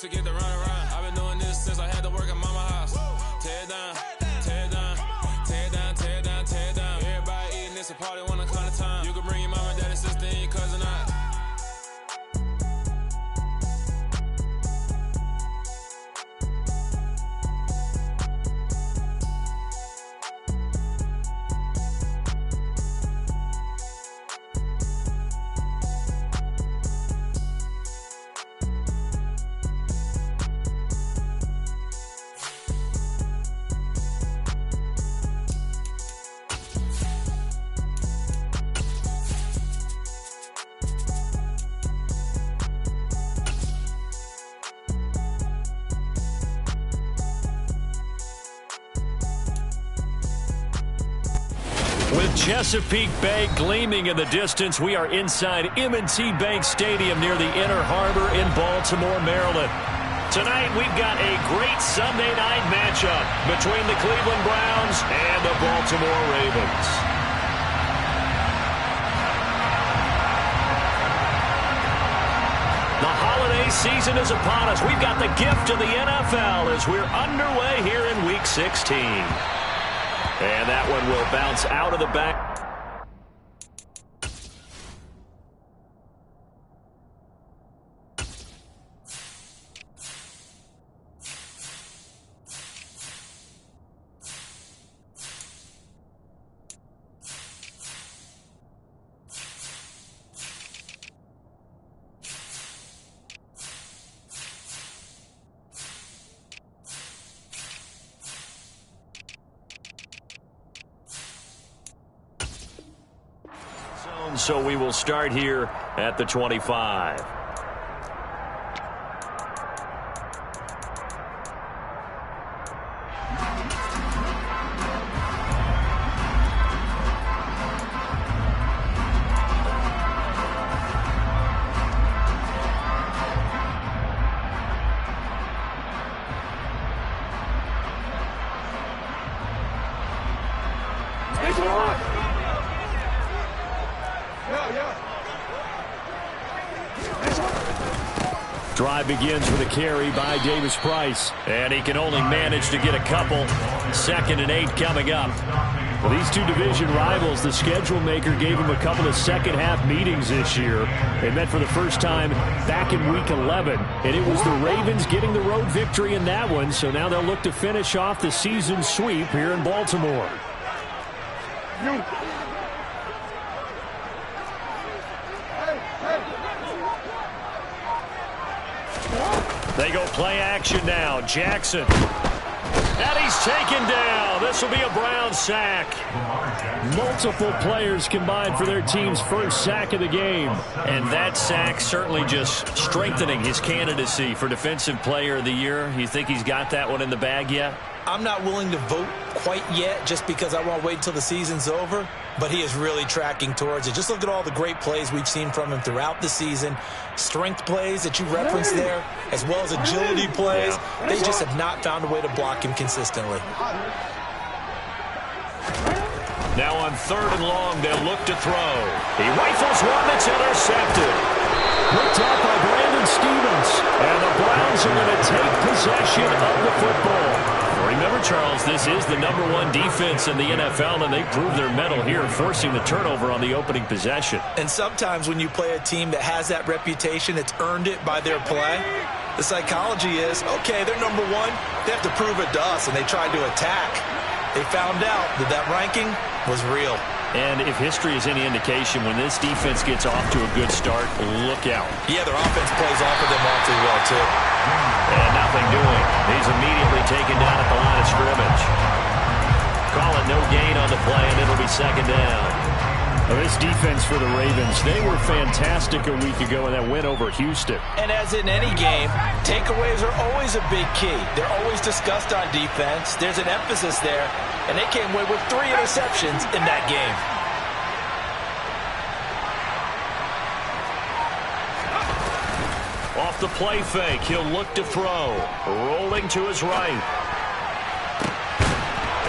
to get the run around. I've been doing this since I had to work at mama house. Tear it down, tear it down, tear it down, tear it down, tear it down. Everybody eating this a party one kind of time. You can bring your mama, daddy, sister, and your cousin out. With Chesapeake Bay gleaming in the distance, we are inside M&T Bank Stadium near the Inner Harbor in Baltimore, Maryland. Tonight, we've got a great Sunday night matchup between the Cleveland Browns and the Baltimore Ravens. The holiday season is upon us. We've got the gift of the NFL as we're underway here in Week 16. And that one will bounce out of the back. So we will start here at the 25. Drive begins with a carry by Davis Price, and he can only manage to get a couple. 2nd and 8 coming up. Well, these two division rivals, the schedule maker gave them a couple of second-half meetings this year. They met for the first time back in Week 11, and it was the Ravens getting the road victory in that one, so now they'll look to finish off the season sweep here in Baltimore. They go play action now. Jackson. And he's taken down. This will be a Brown sack. Multiple players combined for their team's first sack of the game. And that sack certainly just strengthening his candidacy for Defensive Player of the Year. You think he's got that one in the bag yet? I'm not willing to vote quite yet just because I want to wait until the season's over, but he is really tracking towards it. Just look at all the great plays we've seen from him throughout the season. Strength plays that you referenced there, as well as agility plays. Yeah. They just have not found a way to block him consistently. Now on 3rd and long, they'll look to throw. He rifles one that's intercepted. Looked out by Brandon Stevens. And the Browns are going to take possession of the football. Remember, Charles, this is the #1 defense in the NFL, and they prove their mettle here, forcing the turnover on the opening possession. And sometimes when you play a team that has that reputation, it's earned it by their play. The psychology is, okay, they're #1. They have to prove it to us, and they tried to attack. They found out that that ranking was real. And if history is any indication, when this defense gets off to a good start, look out. Yeah, their offense plays off of them awfully well, too. And nothing doing. He's immediately taken down at the line of scrimmage. Call it no gain on the play, and it'll be 2nd down. Well, this defense for the Ravens, they were fantastic a week ago in that win over Houston. And as in any game, takeaways are always a big key. They're always discussed on defense. There's an emphasis there, and they came away with 3 interceptions in that game. Off the play fake, he'll look to throw. Rolling to his right.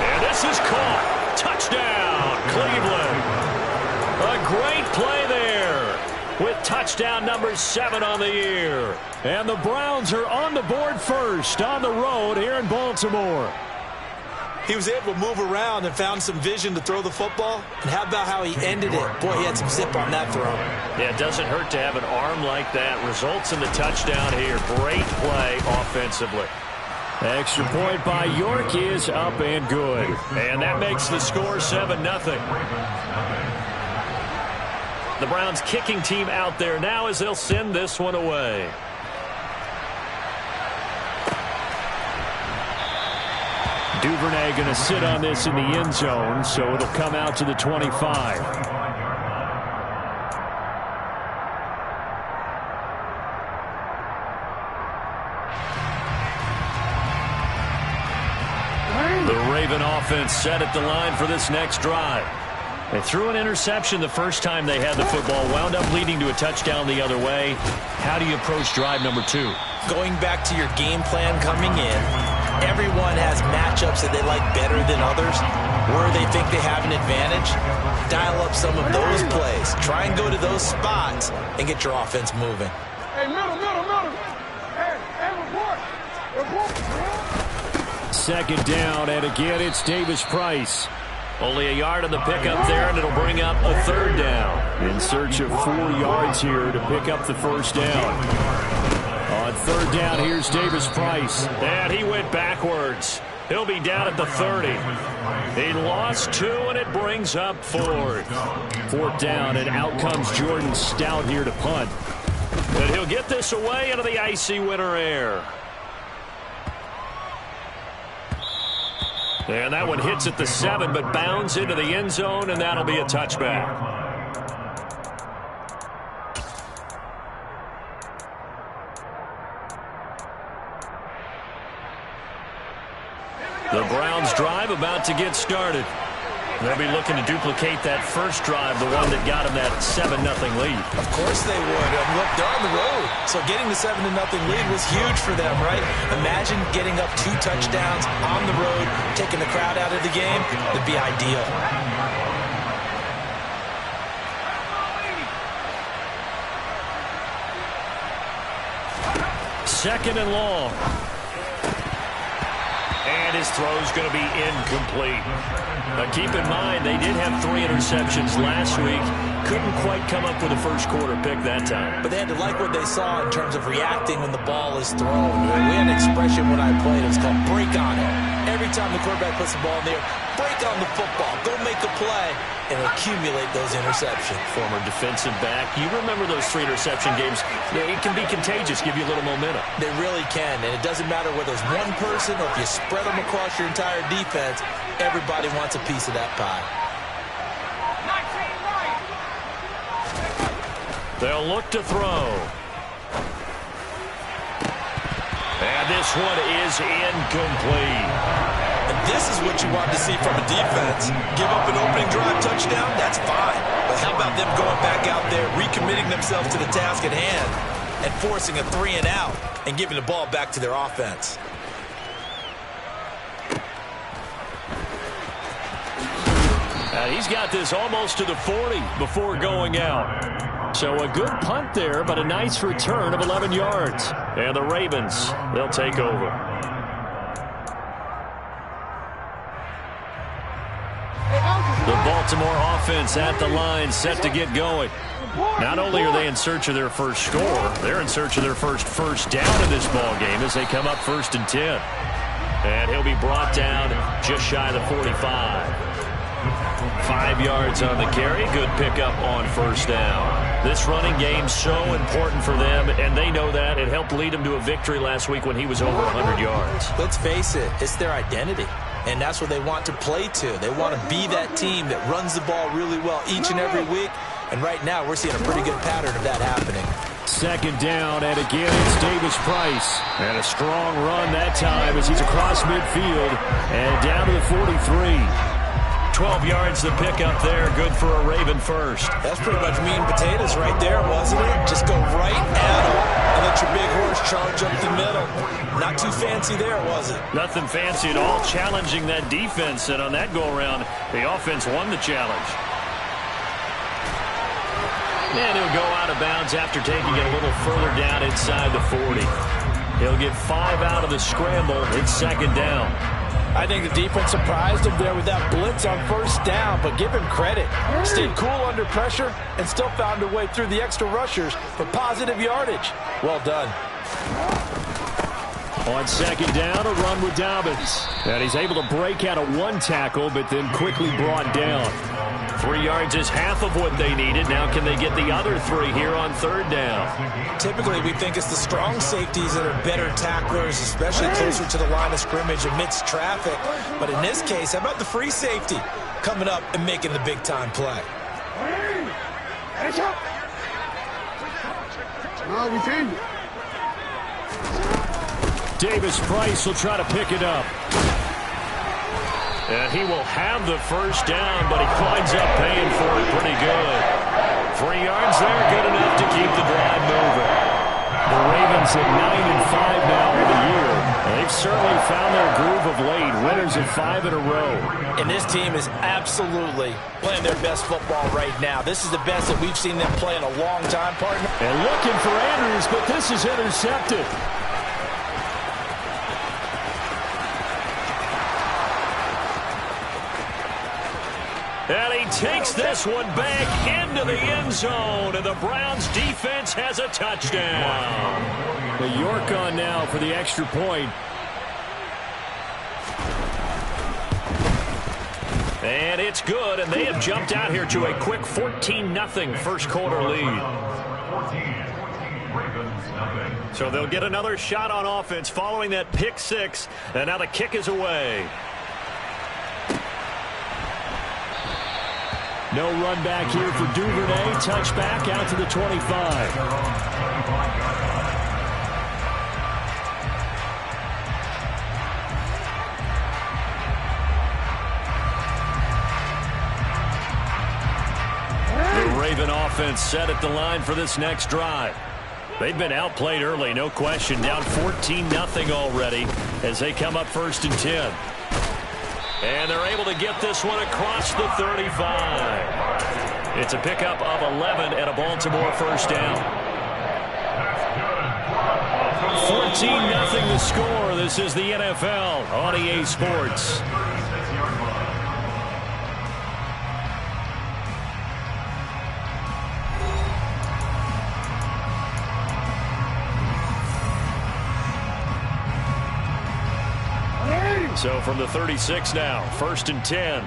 And this is caught. Touchdown, Cleveland. A great play there. With Touchdown number 7 on the year. And the Browns are on the board first on the road here in Baltimore. He was able to move around and found some vision to throw the football. And how about how he ended it? Boy, he had some zip on that throw. Yeah, it doesn't hurt to have an arm like that. Results in the touchdown here. Great play offensively. Extra point by York is up and good. And that makes the score 7-0. The Browns kicking team out there now as they'll send this one away. Duvernay going to sit on this in the end zone, so it'll come out to the 25. The Raven offense set at the line for this next drive. They threw an interception the first time they had the football, wound up leading to a touchdown the other way. How do you approach drive number 2? Going back to your game plan coming in, everyone has matchups that they like better than others, where they think they have an advantage. Dial up some of those plays. Try and go to those spots and get your offense moving. Hey, middle. Hey, report. Second down, and again, it's Davis Price. Only a yard on the pickup there, and it'll bring up a 3rd down. In search of 4 yards here to pick up the first down. On 3rd down, here's Davis Price. And he went backwards. He'll be down at the 30. He lost 2, and it brings up 4th. 4th down, and out comes Jordan Stout here to punt. But he'll get this away into the icy winter air. And that one hits at the 7, but bounds into the end zone, and that'll be a touchback. The Browns drive about to get started. They'll be looking to duplicate that first drive, the one that got them that 7-0 lead. Of course they would. Look, they're on the road, so getting the 7-0 lead was huge for them, right? Imagine getting up 2 touchdowns on the road, taking the crowd out of the game. It'd be ideal. Second and long. And his throw's going to be incomplete. Now keep in mind, they did have 3 interceptions last week. Couldn't quite come up with a first quarter pick that time. But they had to like what they saw in terms of reacting when the ball is thrown. We had an expression when I played. It was called break on it. Every time the quarterback puts the ball in the air, break on the football. Go make a play and accumulate those interceptions. Former defensive back. You remember those 3 interception games. It can be contagious, give you a little momentum. They really can, and it doesn't matter whether it's one person or if you spread them across your entire defense. Everybody wants a piece of that pie. They'll look to throw. And this one is incomplete. And this is what you want to see from a defense. Give up an opening drive touchdown, that's fine. But how about them going back out there, recommitting themselves to the task at hand, and forcing a 3 and out, and giving the ball back to their offense. He's got this almost to the 40 before going out. So a good punt there, but a nice return of 11 yards. And the Ravens, they'll take over. The Baltimore offense at the line, set to get going. Not only are they in search of their first score, they're in search of their first down in this ball game as they come up 1st and 10. And he'll be brought down just shy of the 45. 5 yards on the carry. Good pickup on first down. This running game so important for them, and they know that. It helped lead them to a victory last week when he was over 100 yards. Let's face it, it's their identity, and that's what they want to play to. They want to be that team that runs the ball really well each and every week, and right now we're seeing a pretty good pattern of that happening. Second down, and again it's Davis Price. And a strong run that time as he's across midfield and down to the 43. 12 yards the pickup there. Good for a Raven first. That's pretty much meat and potatoes right there, wasn't it? Just go right at him and let your big horse charge up the middle. Not too fancy there, was it? Nothing fancy at all. Challenging that defense, and on that go-around, the offense won the challenge. And he'll go out of bounds after taking it a little further down inside the 40. He'll get 5 out of the scramble. It's second down. I think the defense surprised him there with that blitz on first down, but give him credit. Stayed cool under pressure and still found a way through the extra rushers for positive yardage. Well done. On second down, a run with Dobbins. And he's able to break out of one tackle, but then quickly brought down. 3 yards is half of what they needed. Now can they get the other 3 here on third down? Typically, we think it's the strong safeties that are better tacklers, especially closer to the line of scrimmage amidst traffic. But in this case, how about the free safety coming up and making the big-time play? No, we changed it. Davis Price will try to pick it up. And he will have the first down, but he winds up paying for it pretty good. 3 yards there, good enough to keep the drive moving. The Ravens at 9-5 now for the year. They've certainly found their groove of late, winners of 5 in a row. And this team is absolutely playing their best football right now. This is the best that we've seen them play in a long time, partner. And looking for Andrews, but this is intercepted. And he takes this one back into the end zone, and the Browns defense has a touchdown. The York on now for the extra point. And it's good, and they have jumped out here to a quick 14-0 first quarter lead. So they'll get another shot on offense following that pick-6, and now the kick is away. No run back here for Duvernay. Touchback out to the 25. The Raven offense set at the line for this next drive. They've been outplayed early, no question. Down 14-0 already as they come up first and 10. And they're able to get this one across the 35. It's a pickup of 11 and a Baltimore first down. 14-0 the score. This is the NFL on EA Sports. So from the 36 now, first and 10.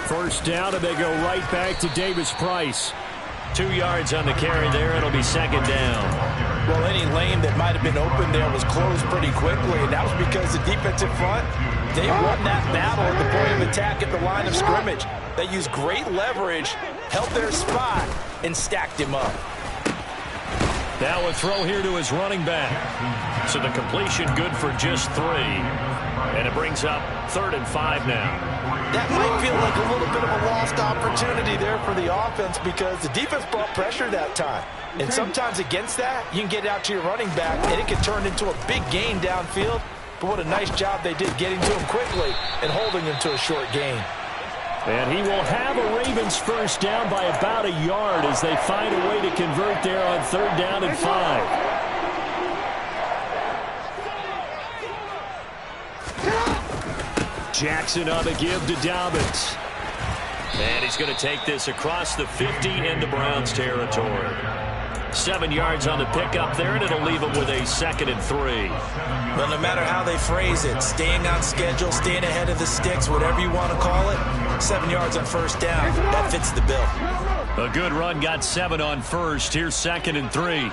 First down, and they go right back to Davis Price. 2 yards on the carry there. It'll be second down. Well, any lane that might have been open there was closed pretty quickly, and that was because the defensive front, they won that battle at the point of attack at the line of scrimmage. They used great leverage, held their spot, and stacked him up. Now a throw here to his running back. So the completion good for just 3. And it brings up 3rd and 5 now. That might feel like a little bit of a lost opportunity there for the offense because the defense brought pressure that time. And sometimes against that, you can get out to your running back, and it can turn into a big gain downfield. But what a nice job they did getting to him quickly and holding him to a short gain. And he will have a Ravens first down by about a yard as they find a way to convert there on 3rd down and 5. Jackson on the give to Dobbins. And he's going to take this across the 50 into Browns territory. 7 yards on the pickup there, and it'll leave him with a 2nd and 3. Well, no matter how they phrase it, staying on schedule, staying ahead of the sticks, whatever you want to call it, 7 yards on first down, that fits the bill. A good run, got 7 on first. Here's 2nd and 3.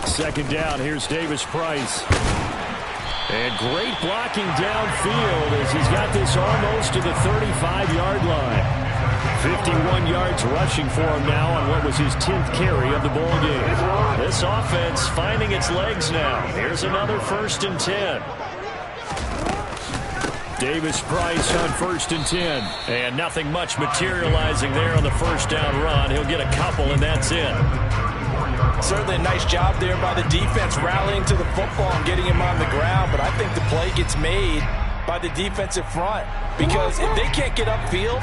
Second down, here's Davis Price. And great blocking downfield as he's got this almost to the 35-yard line. 51 yards rushing for him now on what was his 10th carry of the ball game. This offense finding its legs now. Here's another 1st and 10. Davis Price on 1st and 10. And nothing much materializing there on the first down run. He'll get a couple, and that's it. Certainly a nice job there by the defense rallying to the football and getting him on the ground, but I think the play gets made by the defensive front, because if they can't get upfield,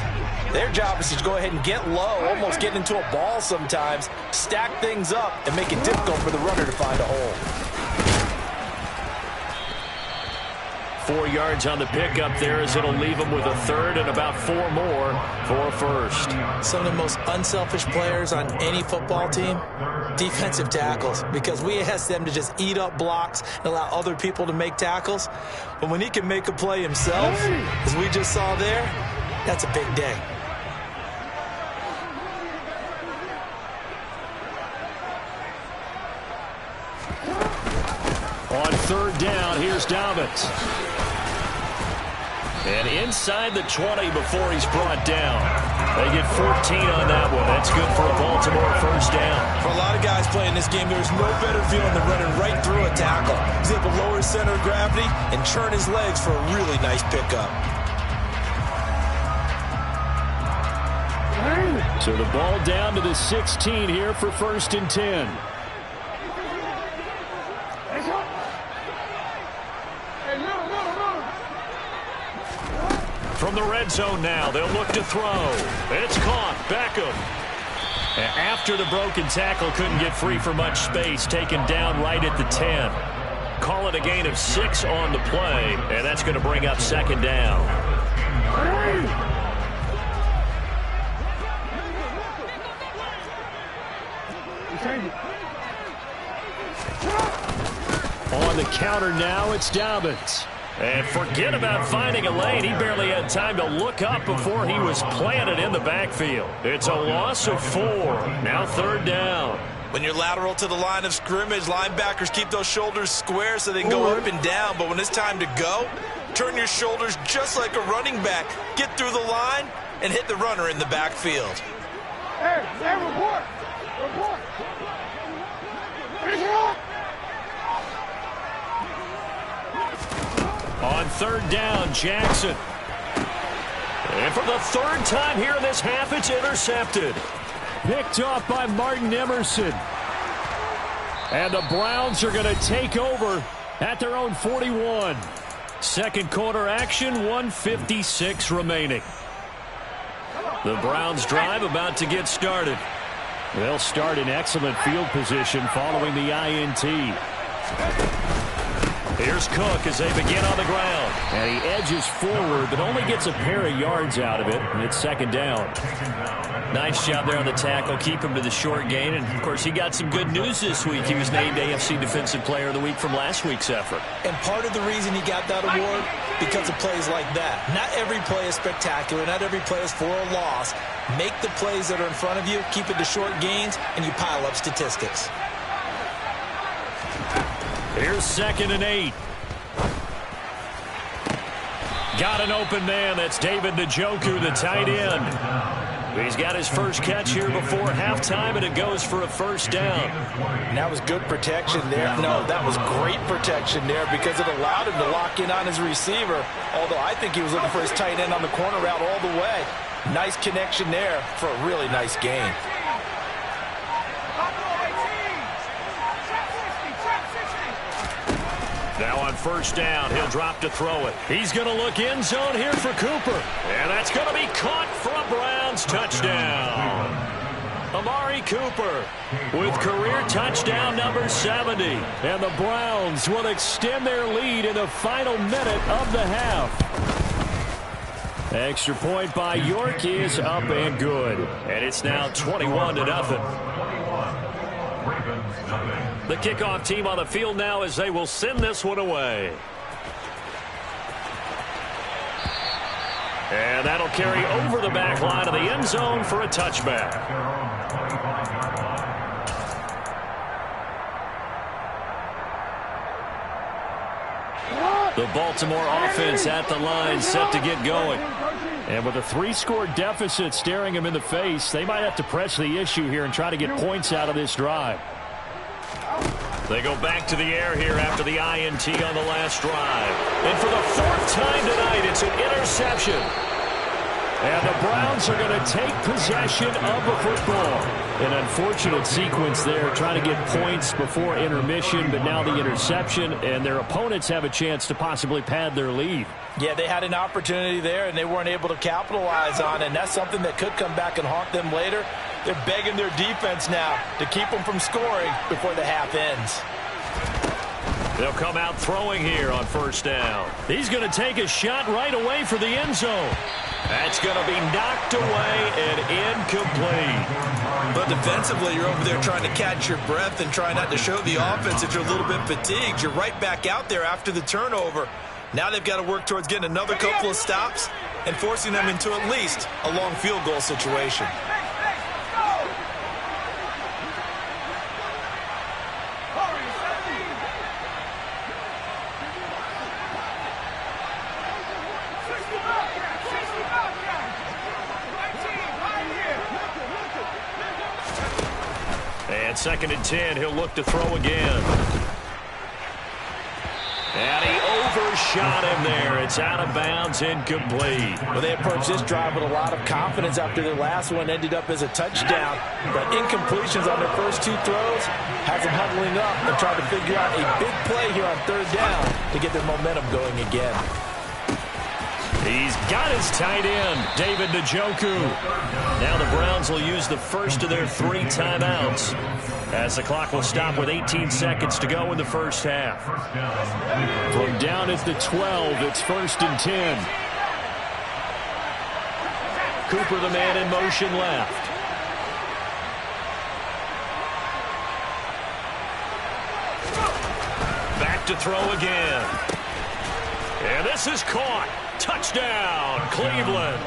their job is to go ahead and get low, almost get into a ball sometimes, stack things up, and make it difficult for the runner to find a hole. 4 yards on the pickup there as it'll leave them with a third and about 4 more for a first. Some of the most unselfish players on any football team, defensive tackles, because we ask them to just eat up blocks and allow other people to make tackles. But when he can make a play himself, as we just saw there, that's a big day. On third down, here's Dobbins. And inside the 20 before he's brought down. They get 14 on that one. That's good for a Baltimore first down. For a lot of guys playing this game, there's no better feeling than running right through a tackle. He's able to lower his center of gravity and churn his legs for a really nice pickup. So the ball down to the 16 here for first and 10. From the red zone now, they'll look to throw. It's caught. Beckham. After the broken tackle, couldn't get free for much space. Taken down right at the 10. Call it a gain of 6 on the play, and that's going to bring up second down. On the counter now, it's Dobbins. And forget about finding a lane. He barely had time to look up before he was planted in the backfield. It's a loss of 4. Now third down. When you're lateral to the line of scrimmage, linebackers keep those shoulders square so they can go up and down. But when it's time to go, turn your shoulders just like a running back. Get through the line and hit the runner in the backfield. Hey, report. Report. Finish it up. On third down, Jackson. And for the third time here in this half, it's intercepted. Picked off by Martin Emerson. And the Browns are going to take over at their own 41. Second quarter action, 1:56 remaining. The Browns drive about to get started. They'll start in excellent field position following the INT. Here's Cook as they begin on the ground. And he edges forward, but only gets a pair of yards out of it, and it's second down. Nice job there on the tackle. Keep him to the short gain. And, of course, he got some good news this week. He was named AFC Defensive Player of the Week from last week's effort. And part of the reason he got that award, because of plays like that. Not every play is spectacular. Not every play is for a loss. Make the plays that are in front of you, keep it to short gains, and you pile up statistics. Here's second and 8. Got an open man. That's David Njoku, the tight end. He's got his first catch here before halftime, and it goes for a first down. And that was good protection there. No, that was great protection there because it allowed him to lock in on his receiver, although I think he was looking for his tight end on the corner route all the way. Nice connection there for a really nice gain. Now on first down, he'll drop to throw it. He's going to look end zone here for Cooper. And that's going to be caught for a Browns touchdown. Amari Cooper with career touchdown number 70. And the Browns will extend their lead in the final minute of the half. Extra point by York is up and good. And it's now 21-0. The kickoff team on the field now as they will send this one away. And that'll carry over the back line of the end zone for a touchback. The Baltimore offense at the line, set to get going. And with a 3-score deficit staring them in the face, they might have to press the issue here and try to get points out of this drive. They go back to the air here after the INT on the last drive. And for the 4th time tonight, it's an interception. And the Browns are going to take possession of the football. An unfortunate sequence there, trying to get points before intermission, but now the interception, and their opponents have a chance to possibly pad their lead. Yeah, they had an opportunity there, and they weren't able to capitalize on it, and that's something that could come back and haunt them later. They're begging their defense now to keep them from scoring before the half ends. They'll come out throwing here on first down. He's going to take a shot right away for the end zone. That's going to be knocked away and incomplete. But defensively, you're over there trying to catch your breath and try not to show the offense that you're a little bit fatigued. You're right back out there after the turnover. Now they've got to work towards getting another couple of stops and forcing them into at least a long field goal situation. And 2nd and 10, he'll look to throw again. And he overshot him there. It's out of bounds, incomplete. Well, they approached this drive with a lot of confidence after their last one ended up as a touchdown. But incompletions on their first two throws has them huddling up and trying to figure out a big play here on 3rd down to get their momentum going again. He's got his tight end, David Njoku. Now the Browns will use the first of their 3 timeouts, as the clock will stop with 18 seconds to go in the first half. From down at the 12, it's 1st and 10. Cooper, the man in motion left. Back to throw again. And this is caught. Touchdown, Cleveland.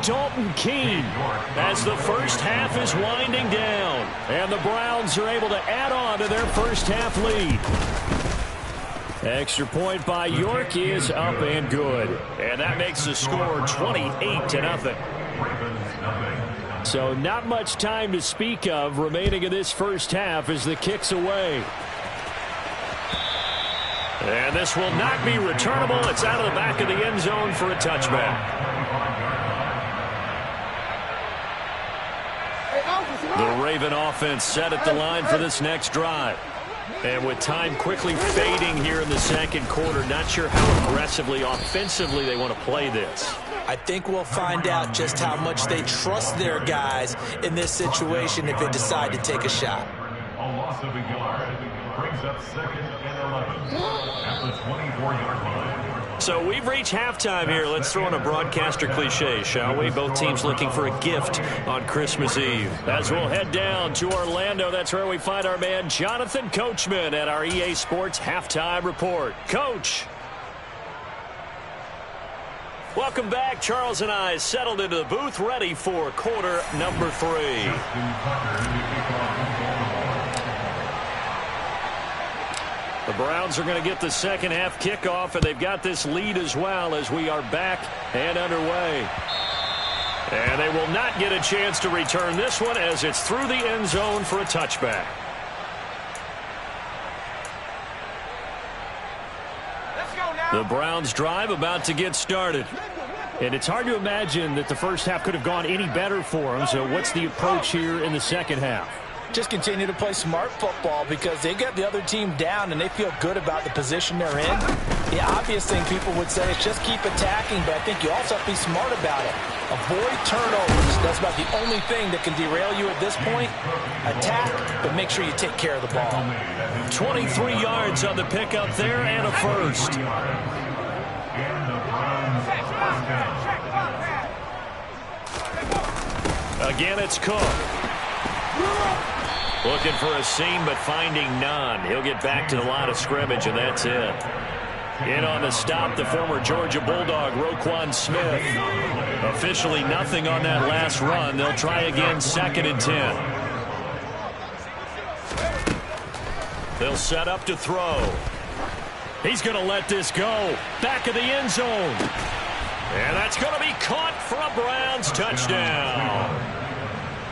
Dalton Keene as the first half is winding down. And the Browns are able to add on to their first half lead. Extra point by York is up and good. And that makes the score 28-0. So not much time to speak of remaining in this first half as the kick's away. And this will not be returnable. It's out of the back of the end zone for a touchback. The Raven offense set at the line for this next drive. And with time quickly fading here in the second quarter, not sure how aggressively, offensively they want to play this. I think we'll find out just how much they trust their guys in this situation if they decide to take a shot. A loss of a yard brings up 2nd and 11 at the 24-yard line. So we've reached halftime here. Let's throw in a broadcaster cliche, shall we? Both teams looking for a gift on Christmas Eve. As we'll head down to Orlando, that's where we find our man Jonathan Coachman at our EA Sports Halftime Report. Coach. Welcome back. Charles and I settled into the booth, ready for quarter number 3. The Browns are going to get the second half kickoff, and they've got this lead as well as we are back and underway. And they will not get a chance to return this one as it's through the end zone for a touchback. The Browns drive about to get started. And it's hard to imagine that the first half could have gone any better for them. So what's the approach here in the second half? Just continue to play smart football because they got the other team down and they feel good about the position they're in. The obvious thing people would say is just keep attacking, but I think you also have to be smart about it. Avoid turnovers. That's about the only thing that can derail you at this point. Attack, but make sure you take care of the ball. 23 yards on the pickup there and a first. Again, it's Cook. Looking for a seam, but finding none. He'll get back to the line of scrimmage, and that's it. In on the stop, the former Georgia Bulldog, Roquan Smith. Officially nothing on that last run. They'll try again, 2nd and 10. They'll set up to throw. He's going to let this go. Back of the end zone. And that's going to be caught for a Browns touchdown.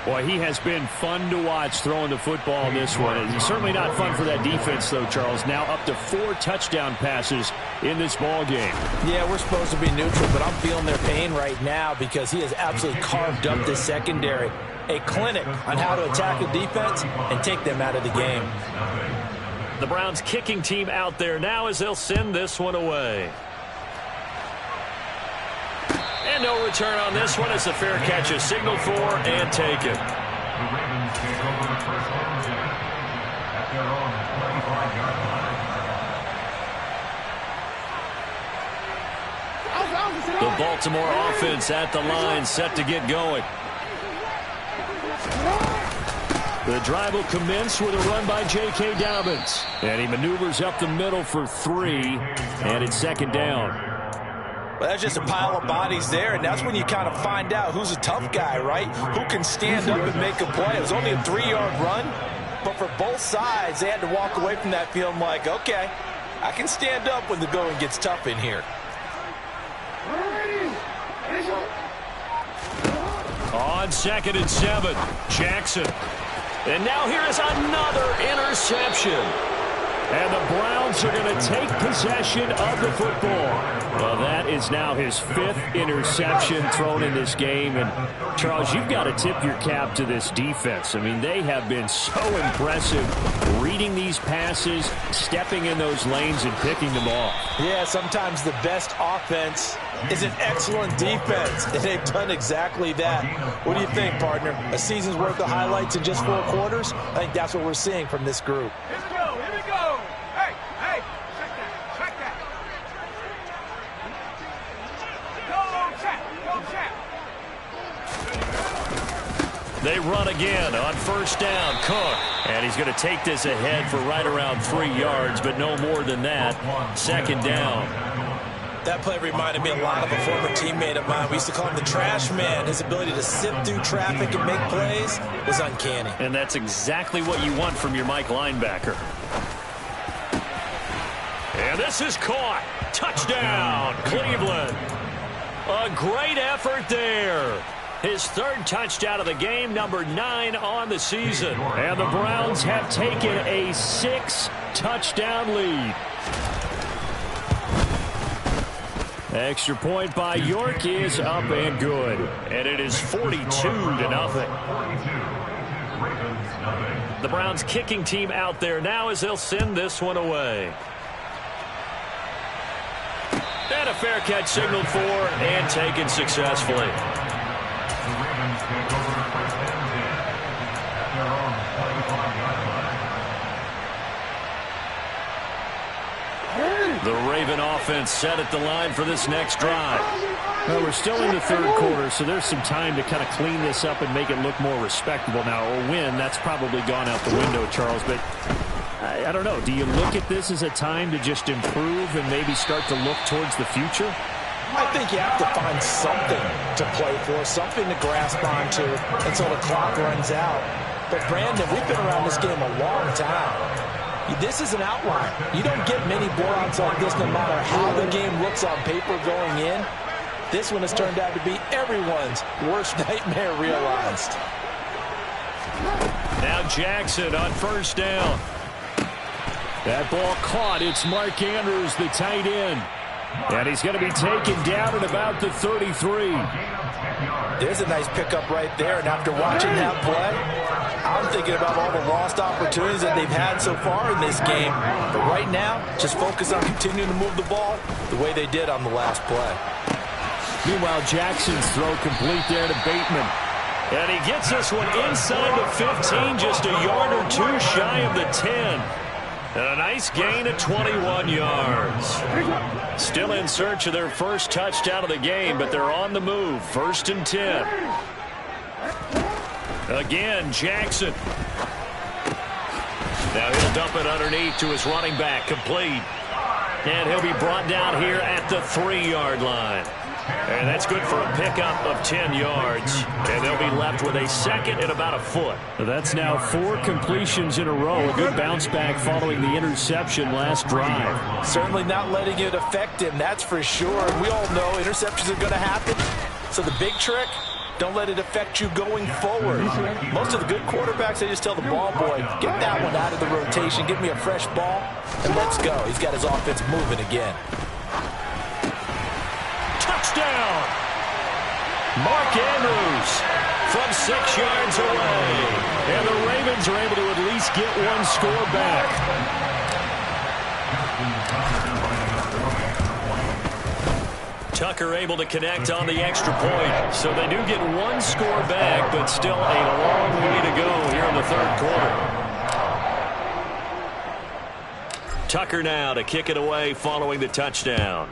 Boy, he has been fun to watch throwing the football in this one. It's certainly not fun for that defense, though, Charles. Now up to 4 touchdown passes in this ball game. Yeah, we're supposed to be neutral, but I'm feeling their pain right now because he has absolutely carved up this secondary. A clinic on how to attack a defense and take them out of the game. The Browns kicking team out there now as they'll send this one away. And no return on this one as the fair catch is signaled for and taken. The Ravens take over the first down at their own 35-yard line. The Baltimore offense at the line, set to get going. The drive will commence with a run by J.K. Dobbins. And he maneuvers up the middle for 3, and it's second down. Well, that's just a pile of bodies there, and that's when you kind of find out who's a tough guy, right? Who can stand up and make a play. It was only a 3-yard run, but for both sides, they had to walk away from that feeling like, okay, I can stand up when the going gets tough in here. On 2nd and 7, Jackson. And now here is another interception. And the Browns are going to take possession of the football. Well, that is now his 5th interception thrown in this game. And, Charles, you've got to tip your cap to this defense. I mean, they have been so impressive reading these passes, stepping in those lanes, and picking them off. Yeah, sometimes the best offense is an excellent defense, and they've done exactly that. What do you think, partner? A season's worth of highlights in just 4 quarters? I think that's what we're seeing from this group. Here we go, here we go. Hey, check that. Go, check. They run again on first down. Cook. And he's going to take this ahead for right around 3 yards, but no more than that. Second down. That play reminded me a lot of a former teammate of mine. We used to call him the trash man. His ability to sift through traffic and make plays was uncanny. And that's exactly what you want from your Mike linebacker. And this is caught. Touchdown, Cleveland. A great effort there. His 3rd touchdown of the game, number 9 on the season. And the Browns have taken a 6-touchdown lead. Extra point by York is up and good. And it is 42-0. The Browns kicking team out there now as they'll send this one away. And a fair catch signaled for and taken successfully. The Ravens take over the first down at their own 25-yard line. The Raven offense set at the line for this next drive. Well, we're still in the 3rd quarter, so there's some time to kind of clean this up and make it look more respectable. Now, a win, that's probably gone out the window, Charles, but I don't know. Do you look at this as a time to just improve and maybe start to look towards the future? I think you have to find something to play for, something to grasp onto until the clock runs out. But, Brandon, we've been around this game a long time. This is an outlier. You don't get many blowouts like this no matter how the game looks on paper going in. This one has turned out to be everyone's worst nightmare realized. Now Jackson on first down. That ball caught. It's Mark Andrews, the tight end. And he's going to be taken down at about the 33. There's a nice pickup right there. And after watching that play, I'm thinking about all the lost opportunities that they've had so far in this game. But right now, just focus on continuing to move the ball the way they did on the last play. Meanwhile, Jackson's throw complete there to Bateman. And he gets this one inside the 15, just a yard or 2 shy of the 10. And a nice gain of 21 yards. Still in search of their first touchdown of the game, but they're on the move. 1st and 10. Again, Jackson. Now he'll dump it underneath to his running back, complete. And he'll be brought down here at the 3-yard line. And that's good for a pickup of 10 yards. And they'll be left with a 2nd and about a foot. That's now 4 completions in a row. A good bounce back following the interception last drive. Certainly not letting it affect him, that's for sure. And we all know interceptions are going to happen. So the big trick, Don't let it affect you going forward. Most of the good quarterbacks, they just tell the ball boy, get that one out of the rotation, give me a fresh ball, and let's go. He's got his offense moving again. Touchdown! Mark Andrews from 6 yards away. And the Ravens are able to at least get one score back. Tucker able to connect on the extra point. So they do get one score back, but still a long way to go here in the third quarter. Tucker now to kick it away following the touchdown.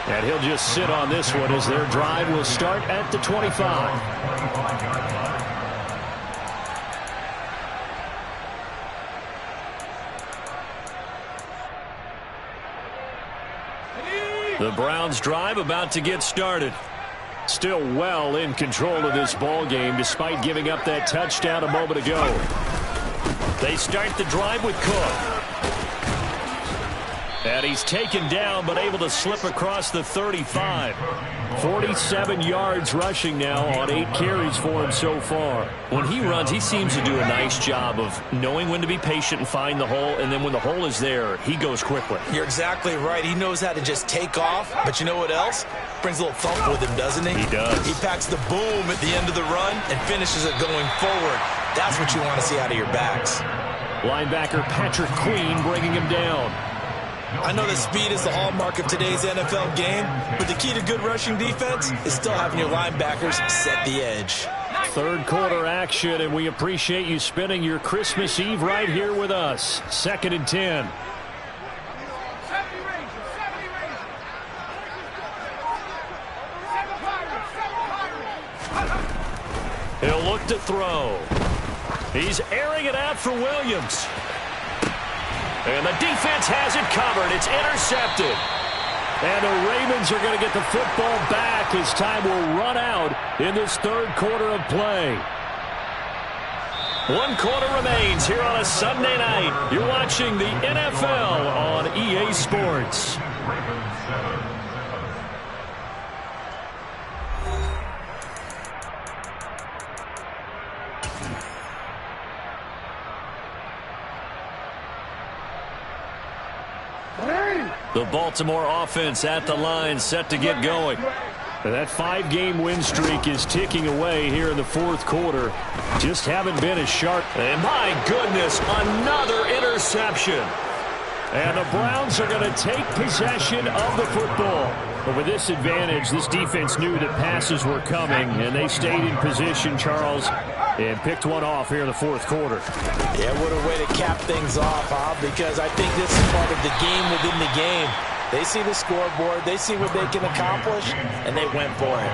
And he'll just sit on this one as their drive will start at the 25. The Browns drive about to get started. Still well in control of this ball game despite giving up that touchdown a moment ago. They start the drive with Cook. And he's taken down but able to slip across the 35. 47 yards rushing now on 8 carries for him so far. When he runs, he seems to do a nice job of knowing when to be patient and find the hole, and then when the hole is there, he goes quickly. You're exactly right. He knows how to just take off, but you know what else? Brings a little thump with him, doesn't he? He does. He packs the boom at the end of the run and finishes it going forward. That's what you want to see out of your backs. Linebacker Patrick Queen bringing him down. I know that speed is the hallmark of today's NFL game, but the key to good rushing defense is still having your linebackers set the edge. Third quarter action, and we appreciate you spending your Christmas Eve right here with us. 2nd and 10. He'll look to throw. He's airing it out for Williams. And the defense has it covered. It's intercepted. And the Ravens are going to get the football back as time will run out in this third quarter of play. 1 quarter remains here on a Sunday night. You're watching the NFL on EA Sports. The Baltimore offense at the line, set to get going. That 5-game win streak is ticking away here in the fourth quarter. Just haven't been as sharp. And my goodness, another interception. And the Browns are going to take possession of the football. But with this advantage, this defense knew that passes were coming, and they stayed in position, Charles, and picked one off here in the fourth quarter. Yeah, what a way to cap things off, huh? Because I think this is part of the game within the game. They see the scoreboard, they see what they can accomplish, and they went for it.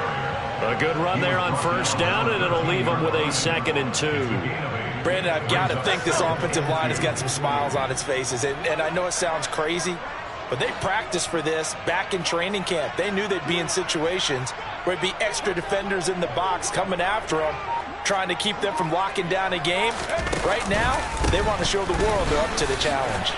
A good run there on first down, and it'll leave them with a 2nd and 2. Brandon, I've got to think this offensive line has got some smiles on its faces. And I know it sounds crazy, but they practiced for this back in training camp. They knew they'd be in situations where it'd be extra defenders in the box coming after them, trying to keep them from locking down a game. Right now, they want to show the world they're up to the challenge.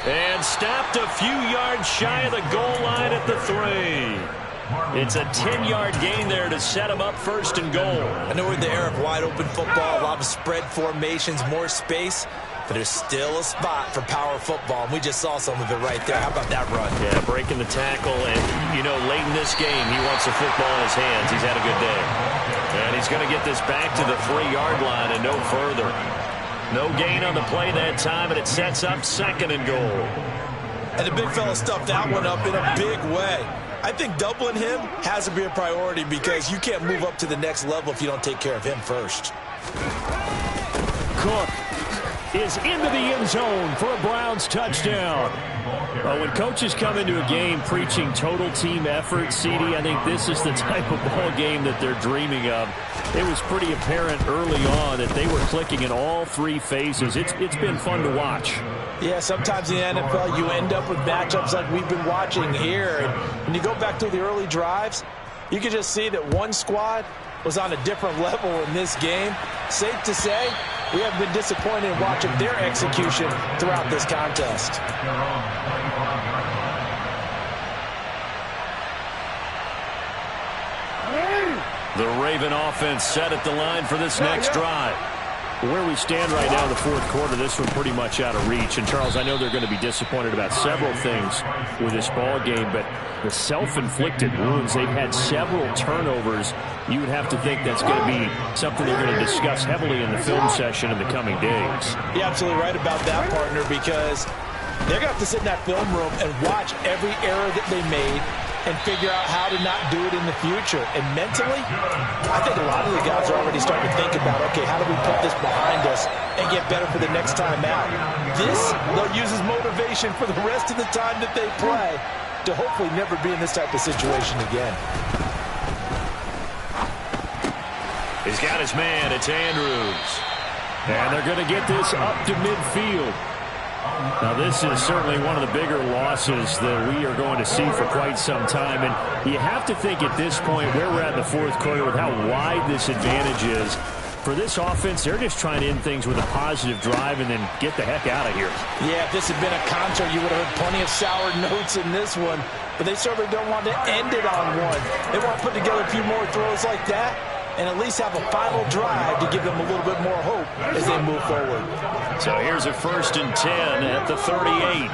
And stopped a few yards shy of the goal line at the 3. It's a 10-yard gain there to set them up 1st and goal. I know we're in the era of wide-open football, a lot of spread formations, more space, but there's still a spot for power football, and we just saw some of it right there. How about that run? Yeah, breaking the tackle, and, you know, late in this game, he wants the football in his hands. He's had a good day. And he's going to get this back to the 3-yard line and no further. No gain on the play that time, and it sets up 2nd and goal. And the big fella stuffed that one up in a big way. I think doubling him has to be a priority because you can't move up to the next level if you don't take care of him first. Cook is into the end zone for a Browns touchdown. Well, when coaches come into a game preaching total team effort, CD, I think this is the type of ball game that they're dreaming of. It was pretty apparent early on that they were clicking in all 3 phases. It's been fun to watch. Yeah, sometimes in the NFL you end up with matchups like we've been watching here. And when you go back to the early drives, you can just see that one squad was on a different level in this game. Safe to say, we haven't been disappointed in watching their execution throughout this contest. The Raven offense set at the line for this next drive. Where we stand right now in the fourth quarter, this one pretty much out of reach. And, Charles, I know they're going to be disappointed about several things with this ball game, but the self-inflicted wounds, they've had several turnovers. You would have to think that's going to be something they're going to discuss heavily in the film session in the coming days. You're absolutely right about that, partner, because they're going to have to sit in that film room and watch every error that they made and figure out how to not do it in the future. And mentally, I think a lot of the guys are already starting to think about, okay, how do we put this behind us and get better for the next time out? This, they'll use as motivation for the rest of the time that they play to hopefully never be in this type of situation again. He's got his man. It's Andrews. And they're going to get this up to midfield. Now, this is certainly one of the bigger losses that we are going to see for quite some time. And you have to think at this point where we're at in the fourth quarter with how wide this advantage is. For this offense, they're just trying to end things with a positive drive and then get the heck out of here. Yeah, if this had been a concert, you would have heard plenty of sour notes in this one. But they certainly don't want to end it on one. They want to put together a few more throws like that and at least have a final drive to give them a little bit more hope as they move forward. So here's a 1st and 10 at the 38.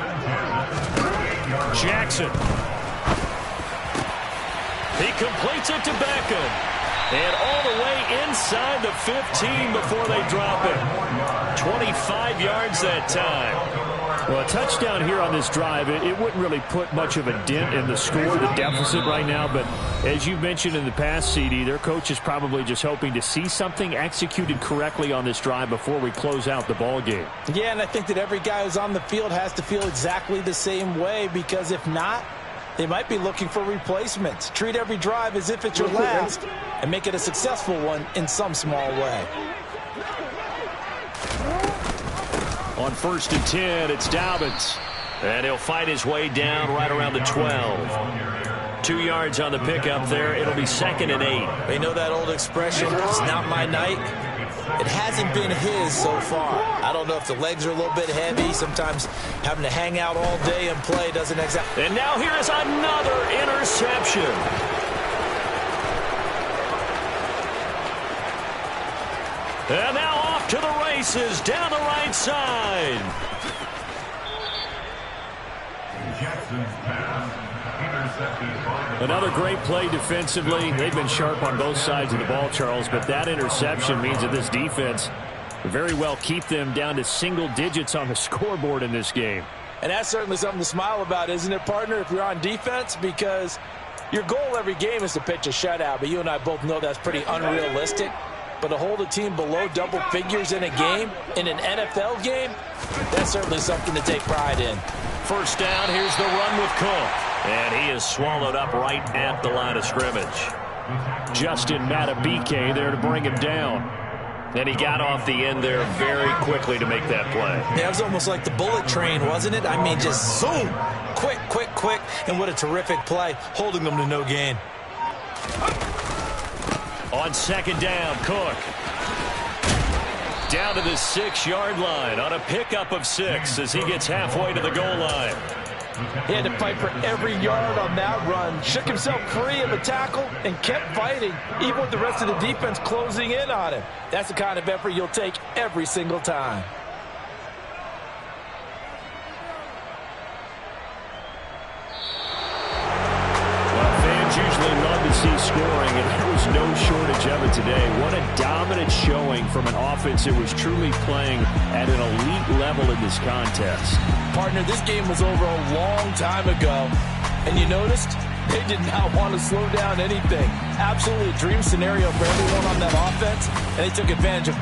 Jackson. He completes it to Beckham. And all the way inside the 15 before they drop it. 25 yards that time. Well, a touchdown here on this drive, it wouldn't really put much of a dent in the score, the deficit right now. But as you mentioned in the past, CD, their coach is probably just hoping to see something executed correctly on this drive before we close out the ball game. Yeah, and I think that every guy who's on the field has to feel exactly the same way, because if not, they might be looking for replacements. Treat every drive as if it's your last and make it a successful one in some small way. On 1st and 10, it's Dobbins. And he'll fight his way down right around the 12. 2 yards on the pickup there. It'll be 2nd and 8. They know that old expression, it's not my night. It hasn't been his so far. I don't know if the legs are a little bit heavy. Sometimes having to hang out all day and play doesn't exactly. And now here is another interception. And now off to the races down the right side. Jackson's pass intercepted by Another great play defensively. They've been sharp on both sides of the ball, Charles, but that interception means that this defense very well keep them down to single digits on the scoreboard in this game. And that's certainly something to smile about, isn't it, partner, if you're on defense? Because your goal every game is to pitch a shutout, but you and I both know that's pretty unrealistic. But to hold a team below double figures in a game, in an NFL game, that's certainly something to take pride in. 1st down, here's the run with Cook. And he is swallowed up right at the line of scrimmage. Justin Matabike there to bring him down. And he got off the end there very quickly to make that play. Yeah, it was almost like the bullet train, wasn't it? I mean, just zoom, quick, quick, quick. And what a terrific play, holding them to no gain. On 2nd down, Cook. Down to the 6-yard line on a pickup of 6 as he gets halfway to the goal line. He had to fight for every yard on that run, shook himself free of a tackle, and kept fighting, even with the rest of the defense closing in on him. That's the kind of effort you'll take every single time. Usually love to see scoring, and there was no shortage of it today. What a dominant showing from an offense that was truly playing at an elite level in this contest. Partner, this game was over a long time ago, and you noticed they did not want to slow down anything. Absolutely a dream scenario for everyone on that offense, and they took advantage of